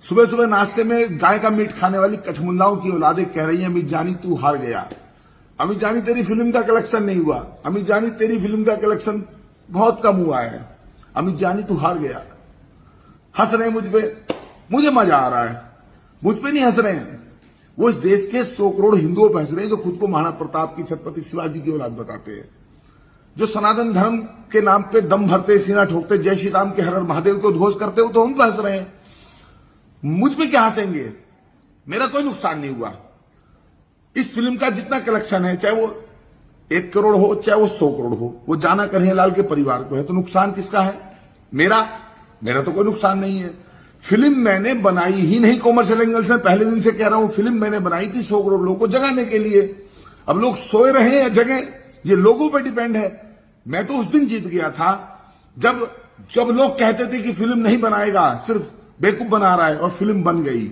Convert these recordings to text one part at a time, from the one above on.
सुबह सुबह नाश्ते में गाय का मीट खाने वाली कठमुंडाओं की औलादें कह रही हैं अमित जानी तू हार गया। अमित जानी तेरी फिल्म का कलेक्शन नहीं हुआ। अमित जानी तेरी फिल्म का कलेक्शन बहुत कम हुआ है। अमित जानी तू हार गया। हंस रहे हैं मुझ पे, मुझे मजा आ रहा है। मुझ पे नहीं हंस रहे हैं, वो इस देश के 100 करोड़ हिंदुओं पर हंस रहे हैं जो खुद को महाराणा प्रताप की छत्रपति शिवाजी की औलाद बताते हैं, जो सनातन धर्म के नाम पे दम भरते सीना ठोकते जय श्री राम के हर हर महादेव को उद्घोष करते हो तो हम पे हंस रहे हैं। मुझ पे क्या हंसेंगे? मेरा कोई नुकसान नहीं हुआ। इस फिल्म का जितना कलेक्शन है, चाहे वो 1 करोड़ हो चाहे वो 100 करोड़ हो, वो जाना कन्हैयालाल के परिवार को है, तो नुकसान किसका है? मेरा तो कोई नुकसान नहीं है। फिल्म मैंने बनाई ही नहीं कॉमर्शियल एंगल से, पहले दिन से कह रहा हूं। फिल्म मैंने बनाई थी 100 करोड़ लोगों को जगाने के लिए। अब लोग सोए रहे या जगह, ये लोगों पर डिपेंड है। मैं तो उस दिन जीत गया था जब लोग कहते थे कि फिल्म नहीं बनाएगा, सिर्फ बेवकूफ बना रहा है, और फिल्म बन गई।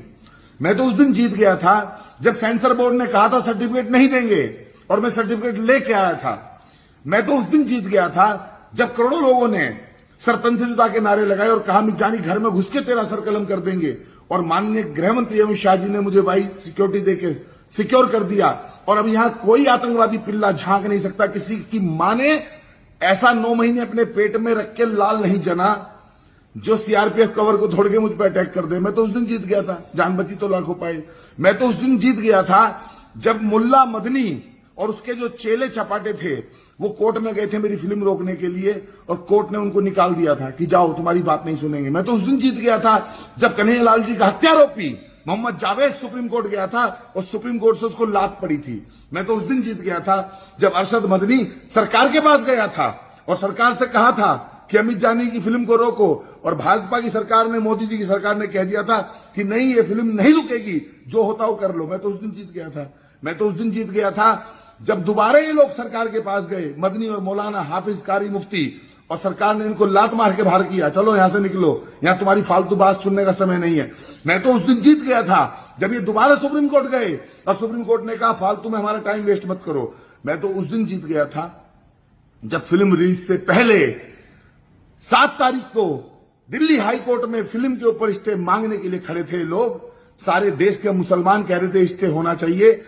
मैं तो उस दिन जीत गया था जब सेंसर बोर्ड ने कहा था सर्टिफिकेट नहीं देंगे, और मैं सर्टिफिकेट लेके आया था। मैं तो उस दिन जीत गया था जब करोड़ों लोगों ने सर तन से जुदा के नारे लगाए और कहा अमित जानी घर में घुस के तेरा सर कलम कर देंगे, और माननीय गृह मंत्री अमित शाह जी ने मुझे भाई सिक्योरिटी देके सिक्योर कर दिया। और अब यहां कोई आतंकवादी पिल्ला झांक नहीं सकता। किसी की मां ने ऐसा 9 महीने अपने पेट में रख के लाल नहीं जना जो सीआरपीएफ कवर को छोड़ के मुझ पर अटैक कर दे। मैं तो उस दिन जीत गया था, जान बची तो लाखों पाए। मैं तो उस दिन जीत गया था जब मुल्ला मदनी और उसके जो चेले चपाटे थे वो कोर्ट में गए थे मेरी फिल्म रोकने के लिए, और कोर्ट ने उनको निकाल दिया था कि जाओ तुम्हारी बात नहीं सुनेंगे। मैं तो उस दिन जीत गया था जब कन्हैयालाल जी का हत्यारोपी मोहम्मद जावेद सुप्रीम कोर्ट गया था और सुप्रीम कोर्ट से उसको लात पड़ी थी। मैं तो उस दिन जीत गया था जब अरशद मदनी सरकार के पास गया था और सरकार से कहा था कि अमित जानी की फिल्म को रोको, और भाजपा की सरकार ने, मोदी जी की सरकार ने कह दिया था कि नहीं ये फिल्म नहीं रुकेगी, जो होता हो कर लो। मैं तो उस दिन जीत गया था। मैं तो उस दिन जीत गया था जब दोबारा ये लोग सरकार के पास गए, मदनी और मौलाना हाफिज कारी मुफ्ती, और सरकार ने इनको लात मार के बाहर किया, चलो यहां से निकलो, यहां तुम्हारी फालतू बात सुनने का समय नहीं है। मैं तो उस दिन जीत गया था जब ये दोबारा सुप्रीम कोर्ट गए और सुप्रीम कोर्ट ने कहा फालतू में हमारा टाइम वेस्ट मत करो। मैं तो उस दिन जीत गया था जब फिल्म रिलीज से पहले 7 तारीख को दिल्ली हाई कोर्ट में फिल्म के ऊपर स्टे मांगने के लिए खड़े थे लोग। सारे देश के मुसलमान कह रहे थे स्टे होना चाहिए।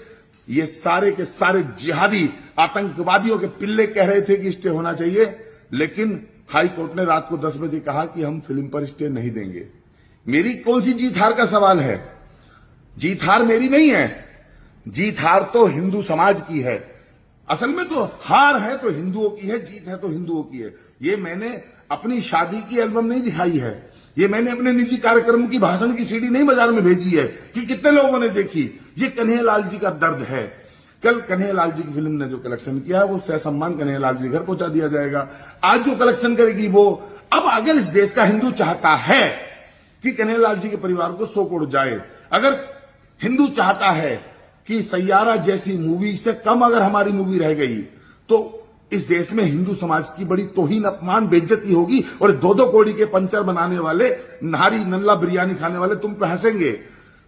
ये सारे के सारे जिहादी आतंकवादियों के पिल्ले कह रहे थे कि स्टे होना चाहिए, लेकिन हाई कोर्ट ने रात को 10 बजे कहा कि हम फिल्म पर स्टे नहीं देंगे। मेरी कौन सी जीत हार का सवाल है? जीत हार मेरी नहीं है, जीत हार तो हिंदू समाज की है। असल में तो हार है तो हिंदुओं की है, जीत है तो हिंदुओं की है। ये मैंने अपनी शादी की एल्बम नहीं दिखाई है, ये मैंने अपने निजी कार्यक्रम की भाषण की सीडी नहीं बाजार में भेजी है कि कितने लोगों ने देखी। ये कन्हैयालाल जी का दर्द है। कल कन्हैयालाल जी की फिल्म ने जो कलेक्शन किया है वो सहसम्मान कन्हैयालाल जी घर पहुंचा दिया जाएगा। आज जो कलेक्शन करेगी वो, अब अगर इस देश का हिंदू चाहता है कि कन्हैयालाल जी के परिवार को 100 करोड़ जाए, अगर हिंदू चाहता है कि सैयारा जैसी मूवी से कम अगर हमारी मूवी रह गई तो इस देश में हिंदू समाज की बड़ी तौहीन अपमान बेइज्जती होगी, और 2-2 कौड़ी के पंचर बनाने वाले, नारी नल्ला बिरयानी खाने वाले तुम पे हंसेंगे।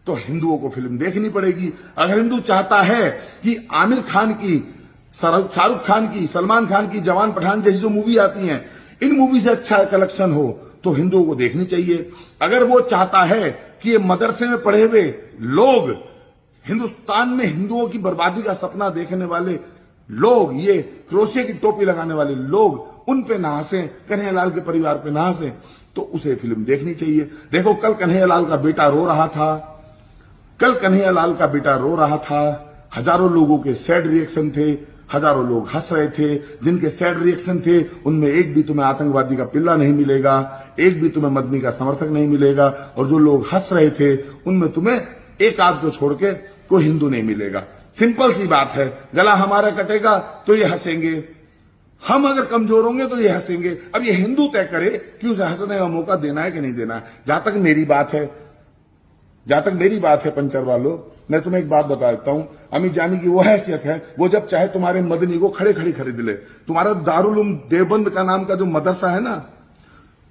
तो हिंदुओं को फिल्म देखनी पड़ेगी। अगर हिंदू चाहता है कि आमिर खान की, शाहरुख खान की, सलमान खान की जवान पठान जैसी जो मूवी आती हैं, इन मूवी से अच्छा कलेक्शन हो तो हिंदुओं को देखनी चाहिए। अगर वो चाहता है कि ये मदरसे में पढ़े हुए लोग, हिंदुस्तान में हिंदुओं की बर्बादी का सपना देखने वाले लोग, ये क्रोशिया की टोपी लगाने वाले लोग, उन पे ना हंसे, कन्हैयालाल के परिवार पे ना हंसे, तो उसे फिल्म देखनी चाहिए। देखो कल कन्हैयालाल का बेटा रो रहा था, कल कन्हैयालाल का बेटा रो रहा था। हजारों लोगों के सैड रिएक्शन थे, हजारों लोग हंस रहे थे। जिनके सैड रिएक्शन थे उनमें एक भी तुम्हें आतंकवादी का पिल्ला नहीं मिलेगा, एक भी तुम्हें मदनी का समर्थक नहीं मिलेगा, और जो लोग हंस रहे थे उनमें तुम्हें एक आध को छोड़ के कोई हिंदू नहीं मिलेगा। सिंपल सी बात है, गला हमारा कटेगा तो ये हंसेंगे, हम अगर कमजोर होंगे तो ये हंसेंगे। अब ये हिंदू तय करे कि उसे हंसने का मौका देना है कि नहीं देना है। जहां तक मेरी बात है पंचर वालों, मैं तुम्हें एक बात बता देता हूं। अमित जानी की वो हैसियत है, वो जब चाहे तुम्हारे मदनी को खड़े खड़ी खरीद ले। तुम्हारा दारुल उलूम देवबंद का नाम का जो मदरसा है ना,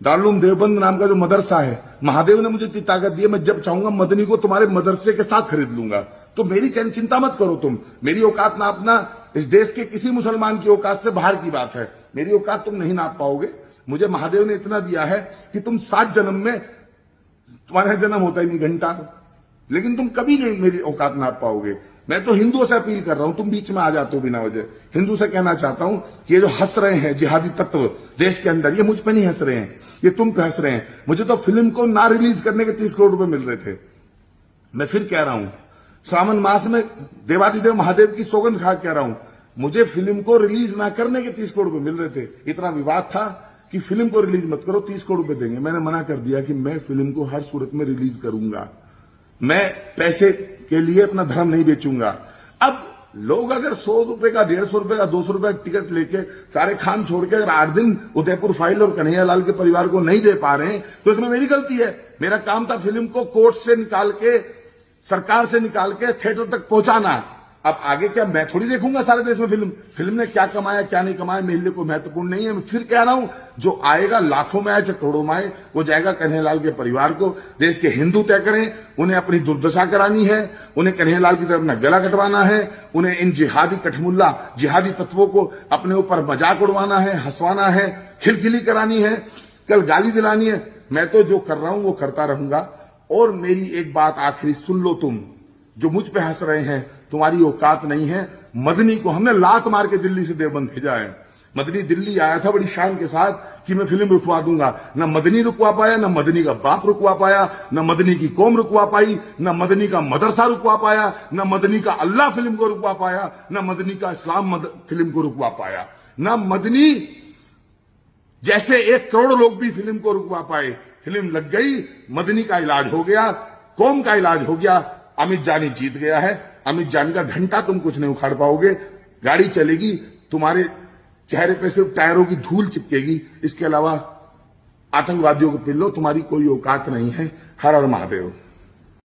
दारुल उलूम देवबंद नाम का जो मदरसा है, महादेव ने मुझे इतनी ताकत दी है, मैं जब चाहूंगा मदनी को तुम्हारे मदरसे के साथ खरीद लूंगा। तो मेरी चिंता मत करो तुम। मेरी औकात नापना इस देश के किसी मुसलमान की औकात से बाहर की बात है। मेरी औकात तुम नहीं नाप पाओगे। मुझे महादेव ने इतना दिया है कि तुम 7 जन्म में तुम्हारा जन्म होता ही नहीं घंटा, लेकिन तुम कभी नहीं मेरी औकात नाप पाओगे। मैं तो हिंदुओं से अपील कर रहा हूं, तुम बीच में आ जाते हो बिना वजह। हिंदू से कहना चाहता हूं कि ये जो हंस रहे हैं जिहादी तत्व देश के अंदर, ये मुझ पे नहीं हंस रहे हैं, ये तुम पे हंस रहे हैं। मुझे तो फिल्म को ना रिलीज करने के 30 करोड़ रुपए मिल रहे थे। मैं फिर कह रहा हूं, श्रावण मास में देवादिदेव महादेव की सौगंध खा कह रहा हूं, मुझे फिल्म को रिलीज ना करने के 30 करोड़ रुपए मिल रहे थे। इतना विवाद था कि फिल्म को रिलीज मत करो, 30 करोड़ रुपए देंगे। मैंने मना कर दिया कि मैं फिल्म को हर सूरत में रिलीज करूंगा, मैं पैसे के लिए अपना धर्म नहीं बेचूंगा। अब लोग अगर 100 रुपए का, 150 रुपए का, 200 रुपए का टिकट लेके सारे खान छोड़ के अगर 8 दिन उदयपुर फाइल और कन्हैयालाल के परिवार को नहीं दे पा रहे हैं तो इसमें मेरी गलती है। मेरा काम था फिल्म को कोर्ट से निकाल के, सरकार से निकाल के थिएटर तक पहुंचाना। अब आगे क्या मैं थोड़ी देखूंगा सारे देश में फिल्म ने क्या कमाया क्या नहीं कमाया मेरे लिए कोई महत्वपूर्ण नहीं है। मैं फिर कह रहा हूं, जो आएगा लाखों में आए चाहे करोड़ों में आए, वो जाएगा कन्हैयालाल के परिवार को। देश के हिंदू तय करें, उन्हें अपनी दुर्दशा करानी है, उन्हें कन्हैयालाल की तरफ अपना गला कटवाना है, उन्हें इन जिहादी कठमुल्ला जिहादी तत्वों को अपने ऊपर मजाक उड़वाना है, हंसवाना है, खिलखिली करानी है, कल गाली दिलानी है। मैं तो जो कर रहा हूं वो करता रहूंगा। और मेरी एक बात आखिरी सुन लो, तुम जो मुझ पे हंस रहे हैं, तुम्हारी औकात नहीं है। मदनी को हमने लात मार के दिल्ली से देवबंद भेजा है। मदनी दिल्ली आया था बड़ी शान के साथ कि मैं फिल्म रुकवा दूंगा। न मदनी रुकवा पाया, न मदनी का बाप रुकवा पाया, न मदनी की कौम रुकवा पाई, न मदनी का मदरसा रुकवा पाया, न मदनी का अल्लाह फिल्म को रुकवा पाया, न मदनी का इस्लाम फिल्म को रुकवा पाया, न मदनी जैसे 1 करोड़ लोग भी फिल्म को रुकवा पाए। फिल्म लग गई, मदनी का इलाज हो गया, कौम का इलाज हो गया। अमित जानी जीत गया है। अमित जानी का घंटा तुम कुछ नहीं उखाड़ पाओगे। गाड़ी चलेगी, तुम्हारे चेहरे पे सिर्फ टायरों की धूल चिपकेगी, इसके अलावा आतंकवादियों को पिल्लो, तुम्हारी कोई औकात नहीं है। हर हर महादेव।